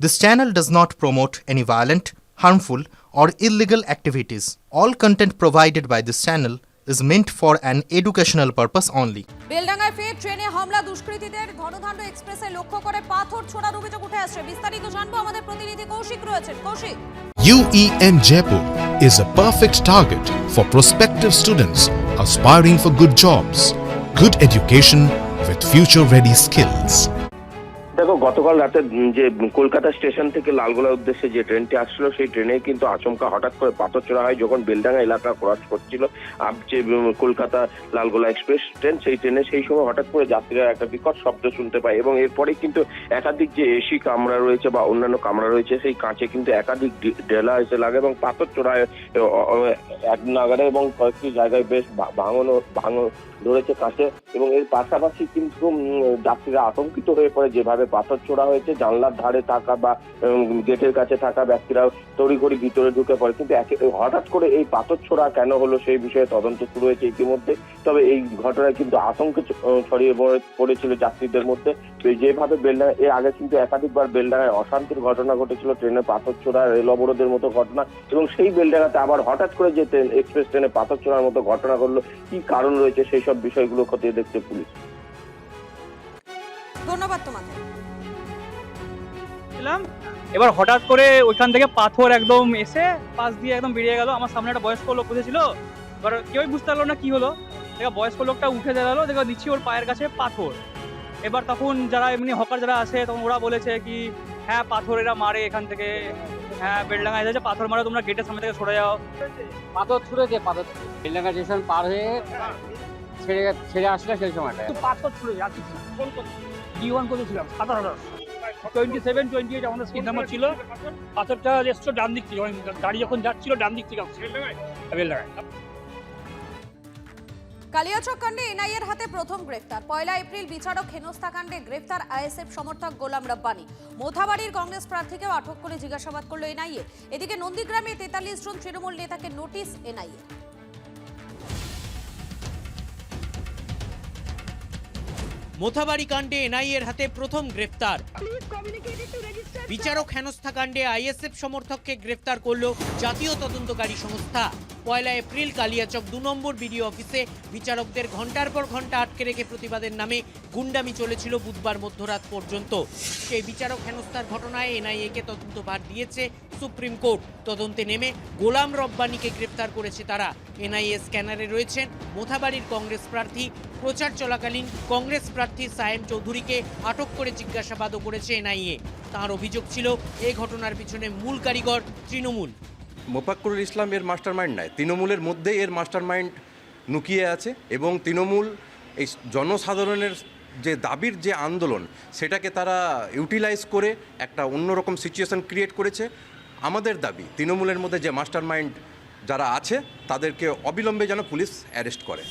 This channel does not promote any violent, harmful, or illegal activities. All content provided by this channel is meant for an educational purpose only. বেলডাঙ্গায় ফের ট্রেনে হামলা, দুষ্কৃতীদের ধনধান্য এক্সপ্রেসে লক্ষ্য করে পাথর ছোড়ার অভিযোগ উঠে আসছে। বিস্তারিত জানবো, আমাদের প্রতিনিধি কৌশিক রয়েছেন। Kaushik, UEN Jaipur is a perfect target for prospective students aspiring for good jobs, good education with future-ready skills. দেখো, গতকাল রাতে যে কলকাতা স্টেশন থেকে লালগোলার উদ্দেশ্যে যে ট্রেনটি আসছিল, সেই ট্রেনে কিন্তু আচমকা হঠাৎ করে পাথর ছোড়া হয় যখন বেলডাঙ্গা এলাকা ক্রস করছিল যে কলকাতা লালগোলা এক্সপ্রেস ট্রেন। সেই ট্রেনে সেই সময় হঠাৎ করে যাত্রীরা একটা বিকট শব্দ শুনতে পায় এবং এরপরে কিন্তু একাধিক যে এসি কামরা রয়েছে বা অন্যান্য কামরা রয়েছে, সেই কাঁচে কিন্তু একাধিক ডেলা এসে লাগে এবং পাথর ছোড়া এক নাগারে এবং কয়েকটি জায়গায় বেশ ভাঙন ধরেছে কাছে। এবং এর পাশাপাশি কিন্তু যাত্রীরা আতঙ্কিত হয়ে পড়ে, যেভাবে পাথর ছোড়া হয়েছে জানলার ধারে থাকা বা গেটের কাছে থাকা ব্যক্তিরা তড়িঘড়ি ভিতরে ঢুকে পড়ে। কিন্তু হঠাৎ করে এই পাথর ছোড়া কেন হলো সেই বিষয়ে তদন্ত শুরু হয়েছে ইতিমধ্যে। তবে এই ঘটনায় কিন্তু আতঙ্ক ছড়িয়ে পড়েছিল যাত্রীদের মধ্যে। যেভাবে বেলডাঙ্গা এর আগে কিন্তু একাধিকবার বেলডাঙ্গায় অশান্তির ঘটনা ঘটেছিল, ট্রেনে পাথর ছোড়া, রেল অবরোধের মতো ঘটনা, এবং সেই বেলডাঙ্গাতে আবার হঠাৎ করে যে এক্সপ্রেস ট্রেনে পাথর ছোড়ার মতো ঘটনা ঘটলো, কি কারণ রয়েছে সেই সব বিষয়গুলো খতিয়ে দেখছে পুলিশ। ধন্যবাদ তোমাকে। এবার হঠাৎ করে ওইখান থেকে পাথর একদম এসে পাশ দিয়ে একদম বেরিয়ে গেল। আমার সামনে একটা বয়স্ক লোক বসেছিল, এবার কেউই বুঝতে পারলো না কি হলো। দেখা বয়স্ক লোকটা উঠে দাঁড়ালো, দেখা দিচ্ছি ওর পায়ের কাছে পাথর। এবার তখন যারা এমনি হকার যারা আছে, তখন ওরা বলেছে কি হ্যাঁ পাথর এরা মারে এখান থেকে, হ্যাঁ বেলডাঙ্গা এসেছে পাথর মারে, তোমরা গেটের সামনে থেকে সরে যাও। পাথর ছুঁড়েছে, পাথর বেলডাঙ্গা স্টেশন পার হয়ে ছেড়ে আসলে সেই সময়টা পাথর ছুঁড়েছে, আর কিছু না। D1 করেছিলাম 27-28 আমাদের স্কিন নাম্বার ছিল। পাথরটা এসছো ডান দিক থেকে, গাড়ি যখন যাচ্ছিল ডান দিক থেকে আসছে বেলডাঙ্গায়। কালিয়াচক কাণ্ডে এনআইএর হাতে প্রথম গ্রেফতার। 1 এপ্রিল বিচারক হেনস্থা কাণ্ডে গ্রেফতার আইএসএফ সমর্থক গোলাম রব্বানী। মোথাবাড়ির কংগ্রেস প্রার্থীকেও আটক করে জিজ্ঞাসাবাদ করল এনআইএ। এদিকে নন্দীগ্রামে 43 জন তৃণমূল নেতাকে নোটিশ এনআইএ। মোথাবাড়ি কাণ্ডে এনআইএর হাতে প্রথম গ্রেফতার। বিচারক হেনস্থা কাণ্ডে আইএসএফ সমর্থককে গ্রেফতার করল জাতীয় তদন্তকারী সংস্থা। 1 এপ্রিল কালিয়াচক 2 নম্বর বিডিও অফিসে বিচারকদের ঘন্টার পর ঘন্টা আটকে রেখে প্রতিবাদের নামে গুন্ডামি চলেছিল বুধবার মধ্যরাত পর্যন্ত। সেই বিচারক হেনস্থার ঘটনায় এনআইএকে তদন্তভার দিয়েছে সুপ্রিম কোর্ট। তদন্তে নেমে গোলাম রব্বানীকে গ্রেফতার করেছে তারা। এনআইএ স্ক্যানারে রয়েছেন মোথাবাড়ির কংগ্রেস প্রার্থী। প্রচার চলাকালীন কংগ্রেস প্রার্থী সায়েম চৌধুরীকে আটক করে জিজ্ঞাসাবাদও করেছে এনআইএ। তাঁর অভিযোগ ছিল এই ঘটনার পিছনে মূল কারিগর তৃণমূল। মোফাক্কুরুল ইসলাম এর মাস্টারমাইন্ড নয়, তৃণমূলের মধ্যেই এর মাস্টারমাইন্ড লুকিয়ে আছে এবং তৃণমূল এই জনসাধারণের যে দাবির যে আন্দোলন, সেটাকে তারা ইউটিলাইজ করে একটা অন্যরকম সিচুয়েশন ক্রিয়েট করেছে। আমাদের দাবি তৃণমূলের মধ্যে যে মাস্টারমাইন্ড যারা আছে তাদেরকে অবিলম্বে যেন পুলিশ অ্যারেস্ট করে।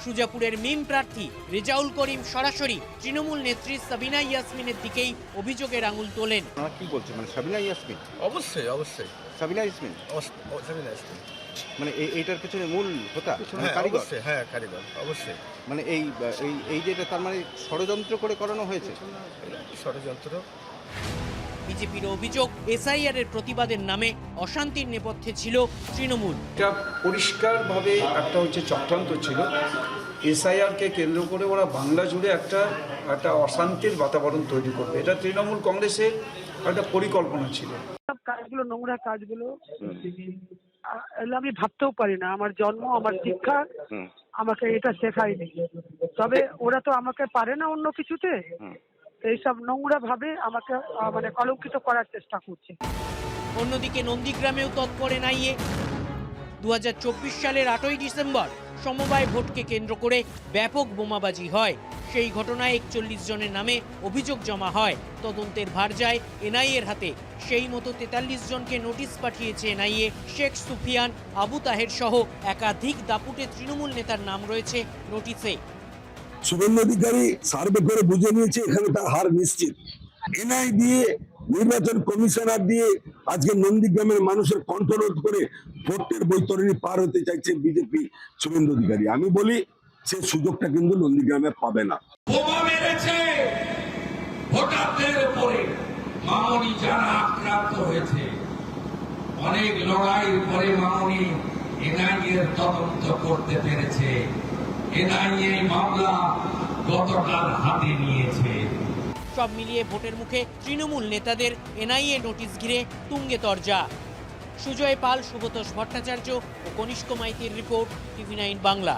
সুজাপুরের মিম প্রার্থী রেজাউল করিম সরাসরি তৃণমূল নেত্রী সাবিনা ইয়াসমিনের দিকেই অভিযোগের আঙুল তোলেন। কি বলছে, মানে সাবিনা ইয়াসমিন? অবশ্যই অবশ্যই সাবিনা ইয়াসমিন, সাবিনা ইয়াসমিন মানে এইটার পিছনে মূল হোতা কারিগর। হ্যাঁ কারিগর অবশ্যই। মানে এই যেটা তার মানে ষড়যন্ত্র করে করানো হয়েছে, ষড়যন্ত্র। বিজেপির অভিযোগ এসআইআর এর প্রতিবাদের নামে অশান্তির নেপথ্যে ছিল তৃণমূল। এটা পরিষ্কারভাবে একটা চক্রান্ত ছিল। এসআইআরকে কেন্দ্র করে ওরা বাংলা জুড়ে একটা অশান্তির বাতাবরণ তৈরি করবে, এটা তৃণমূল কংগ্রেসের একটা পরিকল্পনা ছিল। সব কাজগুলো, নোংরা কাজগুলো আমি ভাবতেও পারি না। আমার জন্ম, আমার শিক্ষা আমাকে এটা শেখায়নি। তবে ওরা তো আমাকে পারে না অন্য কিছুতে, এইসব নোংরা ভাবে আমাকে মানে কলঙ্কিত করার চেষ্টা করছে। অন্যদিকে নন্দীগ্রামেও তৎপর এনআইএ। 2024 সালের 8ই ডিসেম্বর সমবায় ভোটকে কেন্দ্র করে ব্যাপক বোমাবাজি হয়। সেই ঘটনায় 41 জনের নামে অভিযোগ জমা হয়। তদন্তের ভার যায় এনআইএর হাতে। সেই মতো 43 জনকে নোটিশ পাঠিয়েছে এনআইএ। শেখ সুফিয়ান, আবু তাহের সহ একাধিক দাপুটে তৃণমূল নেতার নাম রয়েছে নোটিশে। শুভেন্দু অধিকারী সার্ভে করে বুঝে নিয়েছে এখানে তার হার নিশ্চিত। এনআই দিয়ে, নির্বাচন কমিশনার দিয়ে আজকে নন্দীগ্রামের মানুষের কন্ট্রোল করে ভোটের বৈতরণী পার হতে চাইছে বিজেপি শুভেন্দু অধিকারী। আমি বলি সে সুযোগটা কিন্তু নন্দীগ্রামে পাবে না। বোমা মেরেছে ভোটারদের উপরে, মামনি যারা আক্রান্ত হয়েছে, অনেক লড়াইয়ের পরে মামনি এনআইএর তদন্ত করতে পেরেছে। এনআইএ মামলা গতকাল হাতে নিয়েছে। সব মিলিয়ে ভোটের মুখে তৃণমূল নেতাদের এনআইএ নোটিশ ঘিরে তুঙ্গে তরজা। সুজয় পাল, শুভতোষ ভট্টাচার্য ও কনিষ্ক মাইতির রিপোর্ট, TV9 বাংলা।